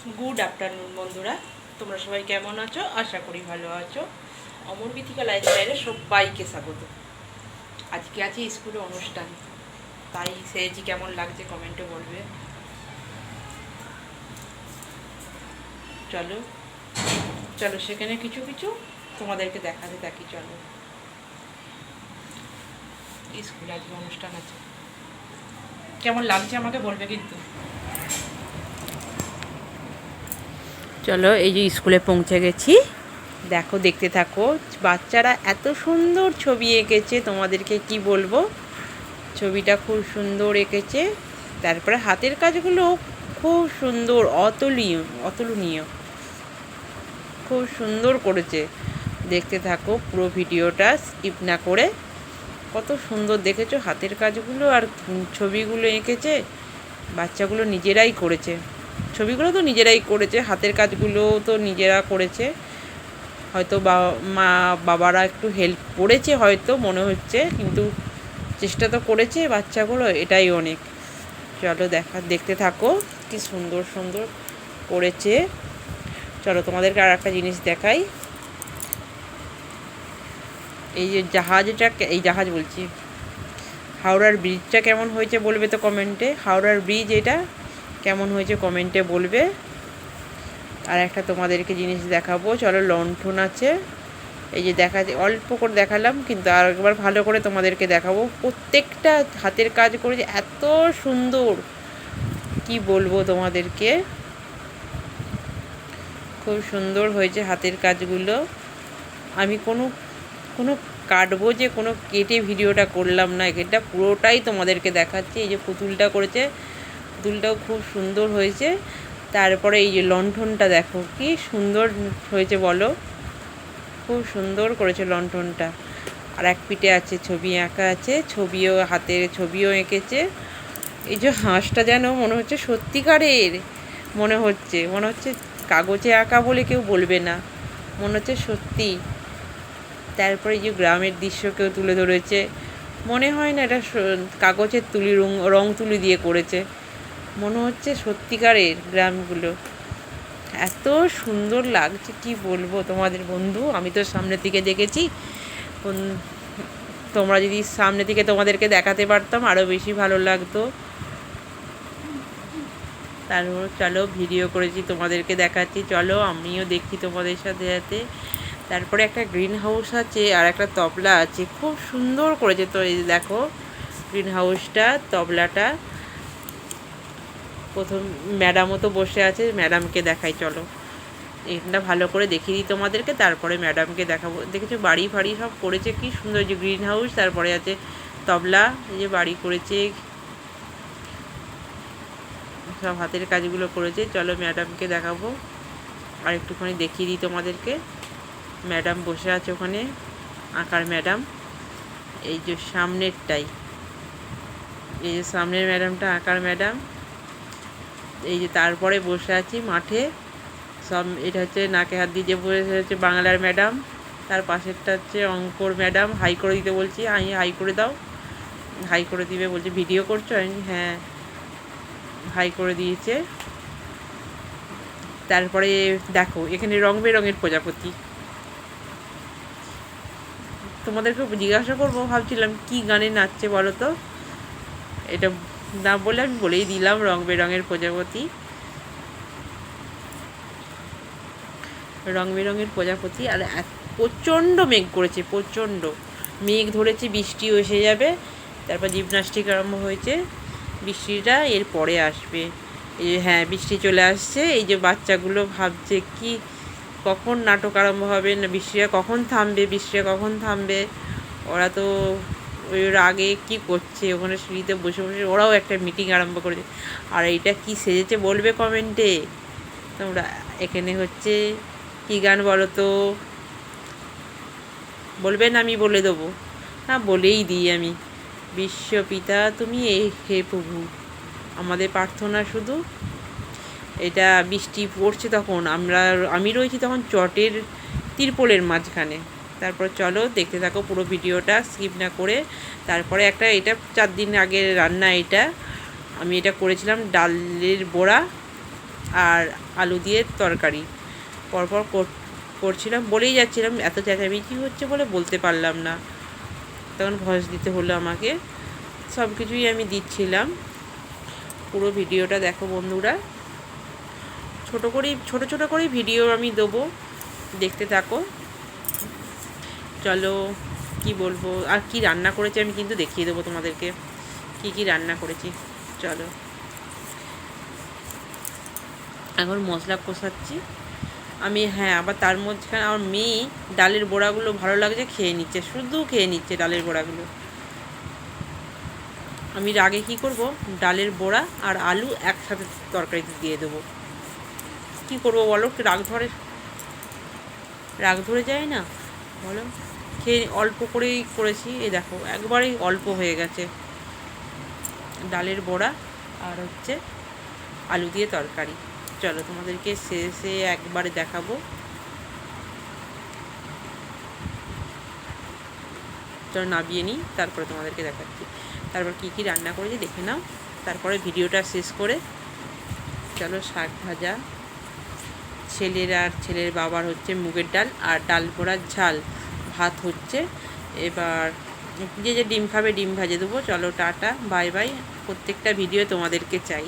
Good afternoon বন্ধুরা, তোমরা সবাই কেমন আছো? আশা করি ভালো আছো। অমর বিথিকা লাইফস্টাইলে সবাইকে স্বাগত। আজকে আছে স্কুলে অনুষ্ঠান, তাই সেজি কেমন লাগছে কমেন্টে বলবে। চলো চলো সেখানে কিছু কিছু তোমাদেরকে দেখাতে থাকি। চলো, স্কুলে আজকে অনুষ্ঠান আছে, কেমন লাগছে আমাকে বলবে কিন্তু। চলো, এই যে স্কুলে পৌঁছে গেছি, দেখো দেখতে থাকো। বাচ্চারা এত সুন্দর ছবি এঁকেছে, তোমাদেরকে কি বলবো। ছবিটা খুব সুন্দর এঁকেছে, তারপরে হাতের কাজগুলো খুব সুন্দর, অতুলনীয়, খুব সুন্দর করেছে। দেখতে থাকো পুরো ভিডিওটা স্কিপ না করে। কত সুন্দর দেখেছো হাতের কাজগুলো, আর ছবিগুলো এঁকেছে বাচ্চাগুলো নিজেরাই করেছে। ছবিগুলো তো নিজেরাই করেছে, হাতের কাজগুলো তো নিজেরা করেছে। হয়তো মা বাবারা একটু হেল্প করেছে হয়তো, মনে হচ্ছে, কিন্তু চেষ্টা তো করেছে বাচ্চাগুলো, এটাই অনেক। চলো দেখতে থাকো কি সুন্দর সুন্দর করেছে। চলো তোমাদেরকে আর একটা জিনিস দেখাই। এই যে এই জাহাজ বলছি, হাওড়ার ব্রিজটা কেমন হয়েছে বলবে তো কমেন্টে। হাওড়ার ব্রিজ এটা কেমন হয়েছে কমেন্টে বলবে। আর একটা তোমাদেরকে জিনিস দেখাবো, চলো, লণ্ঠন আছে। এই যে অল্প করে দেখালাম, কিন্তু আর একবার ভালো করে তোমাদেরকে দেখাবো। প্রত্যেকটা হাতের কাজ করেছে, এত সুন্দর, কি বলবো তোমাদেরকে। খুব সুন্দর হয়েছে হাতের কাজগুলো। আমি কোনো কোনো কাটবো যে কোনো কেটে ভিডিওটা করলাম না, এটা পুরোটাই তোমাদেরকে দেখাচ্ছি। এই যে পুতুলটা করেছে, পুতুলটাও খুব সুন্দর হয়েছে। তারপরে এই যে লণ্ঠনটা দেখো কি সুন্দর হয়েছে বলো, খুব সুন্দর করেছে লণ্ঠনটা। আর এক পিঠে আছে ছবি আঁকা আছে, হাতের ছবিও এঁকেছে। এই যে হাঁসটা যেন মনে হচ্ছে সত্যিকারের, মনে হচ্ছে কাগজে আঁকা বলে কেউ বলবে না, মনে হচ্ছে সত্যি। তারপরে এই যে গ্রামের দৃশ্য কেউ তুলে ধরেছে, মনে হয় না এটা কাগজের রং তুলি দিয়ে করেছে, মনে হচ্ছে সত্যিকারের গ্রামগুলো। এত সুন্দর লাগছে কি বলবো তোমাদের বন্ধু। আমি তো সামনে থেকে দেখেছি, তোমরা যদি সামনে থেকে তোমাদেরকে দেখাতে পারতাম আরও বেশি ভালো লাগতো। তারপর চলো ভিডিও করেছি তোমাদেরকে দেখাচ্ছি, চলো আমিও দেখি তোমাদের সাথে সাথে। তারপরে একটা গ্রিন হাউস আছে আর একটা তবলা আছে, খুব সুন্দর করেছে। তো এই দেখো গ্রিন হাউসটা, তবলাটা। প্রথম ম্যাডামও তো বসে আছে, ম্যাডামকে দেখাই চলো। এটা ভালো করে দেখিয়ে দিই তোমাদেরকে, তারপরে ম্যাডামকে দেখাবো। দেখেছো বাড়ি ফাড়ি সব করেছে কি সুন্দর, যে গ্রিন হাউস, তারপরে আছে তবলা, এই যে বাড়ি করেছে, সব হাতের কাজগুলো করেছে। চলো ম্যাডামকে দেখাবো, আর একটুখানি দেখিয়ে দিই তোমাদেরকে। ম্যাডাম বসে আছে ওখানে, আঁকার ম্যাডাম। এই যে সামনেরটাই, এই যে সামনের ম্যাডামটা আঁকার ম্যাডাম। এই যে তারপরে বসে আছি মাঠে সব, এটা হচ্ছে নাকে হাত দিয়ে যে বসে হচ্ছে বাংলার ম্যাডাম। তার পাশেরটা হচ্ছে অঙ্কর ম্যাডাম, হাই করে দিতে বলছি, হাই করে দাও, হাই করে দিবে বলছে। ভিডিও করছো? আমি হ্যাঁ, হাই করে দিয়েছে। তারপরে দেখো এখানে রং বেরঙের প্রজাপতি। তোমাদেরকে জিজ্ঞাসা করবো ভাবছিলাম কি গানে নাচছে বলো তো, এটা না বলে আমি বলেই দিলাম, রং বেরঙের প্রজাপতি। রং বেরঙের প্রজাপতি। আর প্রচণ্ড মেঘ করেছে, প্রচণ্ড মেঘ ধরেছে, বৃষ্টিও এসে যাবে। তারপর জিমনাস্টিক আরম্ভ হয়েছে, বৃষ্টিটা এর পরে আসবে। এই হ্যাঁ, বৃষ্টি চলে আসছে। এই যে বাচ্চাগুলো ভাবছে কি কখন নাটক আরম্ভ হবে, না বৃষ্টিটা কখন থামবে। ওরা তো ওই আগে কি করছে ওখানে সিঁড়িতে বসে বসে, ওরাও একটা মিটিং আরম্ভ করেছে। আর এইটা কি সেজেছে বলবে কমেন্টে তোমরা। এখানে হচ্ছে কী গান বলো তো, বলবেন? আমি বলে দেবো, না বলেই দিই আমি। বিশ্বপিতা তুমি হে প্রভু, আমাদের প্রার্থনা শুধু। এটা বৃষ্টি পড়ছে তখন, আমি রয়েছি তখন চটের তিরপলের মাঝখানে। তারপর চলো দেখতে থাকো পুরো ভিডিওটা স্কিপ না করে। তারপরে এটা 4 দিন আগের রান্না, আমি এটা করেছিলাম ডালের বড়া, আর আলু দিয়ে তরকারি পরপর করছিলাম, বলেই যাচ্ছিলাম, এত চেঁচামেচি হচ্ছে বলে বলতে পারলাম না, তখন ভয়েস দিতে হলো আমাকে। সব কিছুই আমি দিচ্ছিলাম। পুরো ভিডিওটা দেখো বন্ধুরা, ছোট করেই ভিডিও আমি দেবো, দেখতে থাকো। চলো, কি বলবো, আর কি রান্না করেছি আমি কিন্তু দেখিয়ে দেবো তোমাদেরকে, কি রান্না করেছি। চলো, এখন মশলা কষাচ্ছি আমি। হ্যাঁ, আবার তার মধ্যখানে আমার মেয়ে ডালের বড়াগুলো ভালো লাগছে, খেয়ে নিচ্ছে, শুধু খেয়ে নিচ্ছে ডালের বড়াগুলো। আমি আগে কি করব, ডালের বড়া আর আলু একসাথে তরকারিতে দিয়ে দেবো। কি করব বলো, রাগ ধরে যায় না বলো। খেয়ে অল্প করেই করেছি, এই দেখো একবারেই অল্প হয়ে গেছে ডালের বড়া আর হচ্ছে আলু দিয়ে তরকারি। চলো তোমাদেরকে শেষে একবারে দেখাবো। চলো নামিয়ে নিই, তারপরে তোমাদেরকে দেখাচ্ছি তারপর কি রান্না করেছি দেখে নাও, তারপরে ভিডিওটা শেষ করে। চলো, শাক ভাজা, ছেলের বাবার হচ্ছে মুগের ডাল আর ডাল বড়ার ঝাল, ভাত হচ্ছে। এবার যে ডিম খাবে ডিম ভাজে দেবো। চলো টাটা, বাই বাই। প্রত্যেকটা ভিডিও তোমাদেরকে চাই।